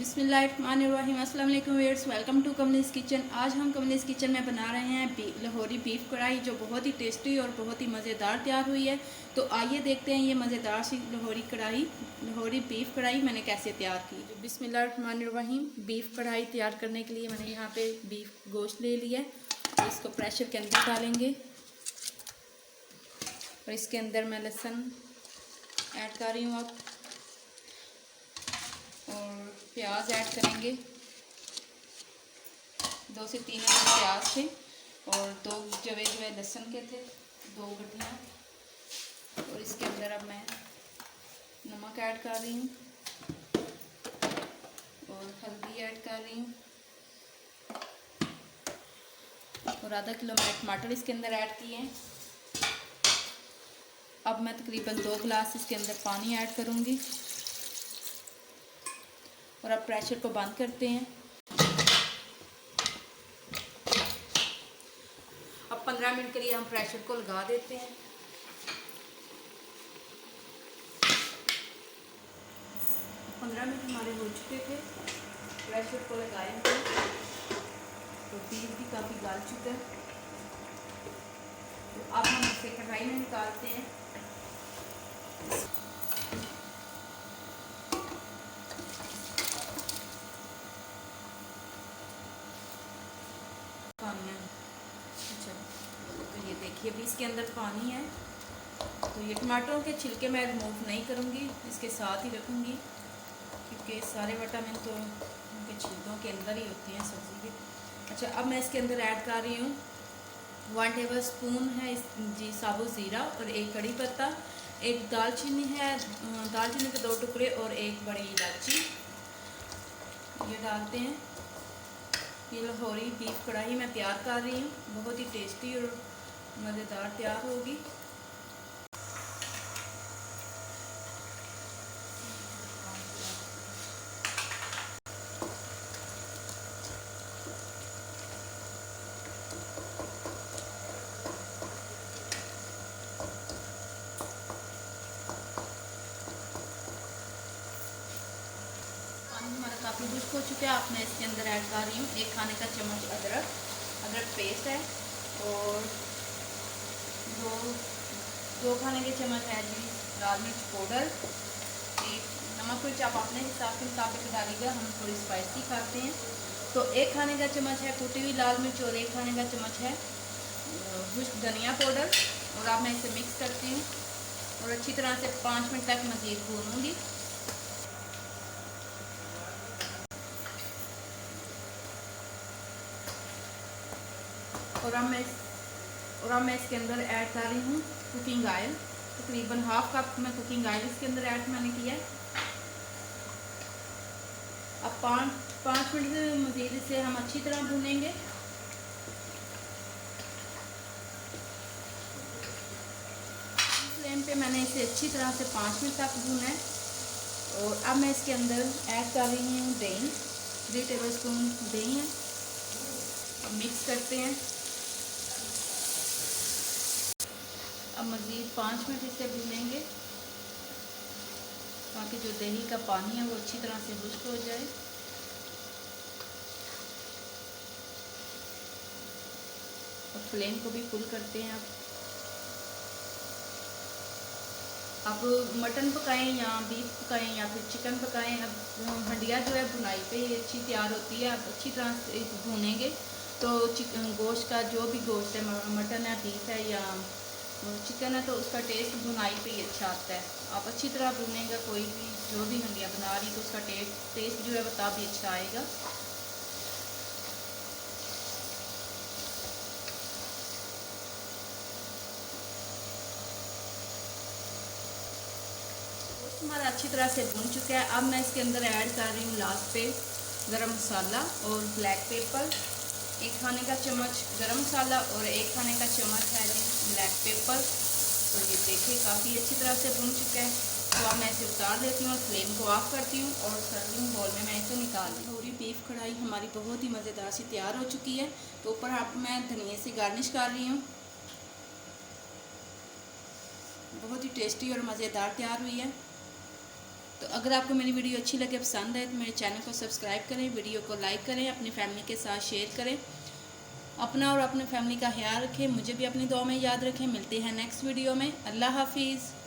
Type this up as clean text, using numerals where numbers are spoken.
बिस्मिल्लाहिर्रहमानिर्रहीम। अस्सलाम वालेकुम व्यूअर्स, वेलकम टू कमलीज़ किचन। आज हम कमलीज़ किचन में बना रहे हैं लाहौरी बीफ कढ़ाई, जो बहुत ही टेस्टी और बहुत ही मज़ेदार तैयार हुई है। तो आइए देखते हैं ये मज़ेदार सी लाहौरी बीफ कढ़ाई मैंने कैसे तैयार की। बिस्मिल्लाहिर्रहमानिर्रहीम। बीफ कढ़ाई तैयार करने के लिए मैंने यहाँ पे बीफ गोश्त ले लिया है। इसको प्रेशर के अंदर डालेंगे और इसके अंदर मैं लहसुन ऐड कर रही हूँ अब, और प्याज ऐड करेंगे। 2 से 3 प्याज थे और 2 जवे लहसुन के थे, 2 गड्ढियाँ। और इसके अंदर अब मैं नमक ऐड कर रही हूँ और हल्दी ऐड कर रही हूँ, और आधा किलो मैं टमाटर इसके अंदर ऐड किए हैं। अब मैं तकरीबन 2 गिलास इसके अंदर पानी ऐड करूँगी और अब प्रेशर को बंद करते हैं। अब 15 मिनट के लिए हम प्रेशर को लगा देते हैं। 15 मिनट हमारे हो चुके थे प्रेशर को लगाए थे, तो बीफ भी काफ़ी गल चुका है। तो अब हम इसे कढ़ाई में निकालते हैं। अच्छा, तो ये देखिए अभी इसके अंदर पानी है। तो ये टमाटरों के छिलके मैं रिमूव नहीं करूँगी, इसके साथ ही रखूँगी, क्योंकि सारे विटामिन तो उनके छिलकों के अंदर ही होते हैं सब्ज़ी के। अच्छा, अब मैं इसके अंदर ऐड कर रही हूँ 1 टेबल स्पून है जी साबुत ज़ीरा, और 1 कड़ी पत्ता, 1 दालचीनी है, दालचीनी के 2 टुकड़े और 1 बड़ी इलायची, ये डालते हैं। ये लाहौरी बीफ कढ़ाई मैं तैयार कर रही हूँ, बहुत ही टेस्टी और मज़ेदार तैयार होगी। हमारा काफ़ी खुश्क हो चुका है। अब मैं इसके अंदर ऐड कर रही हूँ 1 खाने का चम्मच अदरक पेस्ट है, और दो खाने के चम्मच है जी लाल मिर्च पाउडर। एक नमक मिर्च आप अपने हिसाब के मुताबिक डालिएगा, हम थोड़ी स्पाइसी खाते हैं। तो 1 खाने का चम्मच है कुटी हुई लाल मिर्च, और 1 खाने का चम्मच है खुश्क धनिया पाउडर। और अब मैं इसे मिक्स करती हूँ और अच्छी तरह से 5 मिनट तक मज़ीद भूनूँगी। और अब मैं इसके अंदर ऐड कर रही हूँ कुकिंग ऑयल। तकरीबन ½ कप मैं कुकिंग ऑयल इसके अंदर ऐड मैंने किया है। अब 5 मिनट से मज़ीद इसे हम अच्छी तरह भूनेंगे। फ्लेम पे मैंने इसे अच्छी तरह से 5 मिनट तक भूना है। और अब मैं इसके अंदर ऐड कर रही हूँ दही, 3 टेबल स्पून दही है। अब मिक्स करते हैं। अब मज़ीद 5 मिनट इसे भूनेंगे, ताकि जो दही का पानी है वो अच्छी तरह से खुश्क हो जाए। और फ्लेम को भी फुल करते हैं। अब मटन पकाएं या बीफ पकाएं या फिर चिकन पकाएं, अब हंडिया जो है भुनाई पे ही अच्छी तैयार होती है। अब अच्छी तरह से भूनेंगे तो गोश्त का जो भी गोश्त है, मटन है, बीफ है या चिकन है, तो उसका टेस्ट भुनाई पे ही अच्छा आता है। आप अच्छी तरह भूनेंगे, कोई भी जो भी हंडिया बना रही तो उसका टेस्ट जो है वो तब भी अच्छा आएगा। हमारा अच्छी तरह से भून चुका है। अब मैं इसके अंदर ऐड कर रही हूँ लास्ट पे गरम मसाला और ब्लैक पेपर। 1 खाने का चम्मच गरम मसाला और 1 खाने का चम्मच है जी ब्लैक पेपर। तो ये देखिए काफ़ी अच्छी तरह से भून चुका है। तो अब मैं इसे उतार देती हूँ और फ्लेम को ऑफ करती हूँ और सर्विंग बाउल में मैं इसे निकाल दी। पूरी बीफ कढ़ाई हमारी बहुत ही मज़ेदार सी तैयार हो चुकी है। तो ऊपर अब मैं धनिया से गार्निश कर रही हूँ। बहुत ही टेस्टी और मज़ेदार तैयार हुई है। तो अगर आपको मेरी वीडियो अच्छी लगे, पसंद आए, तो मेरे चैनल को सब्सक्राइब करें, वीडियो को लाइक करें, अपनी फैमिली के साथ शेयर करें। अपना और अपने फैमिली का ख्याल रखें, मुझे भी अपनी दुआ में याद रखें। मिलते हैं नेक्स्ट वीडियो में। अल्लाह हाफिज़।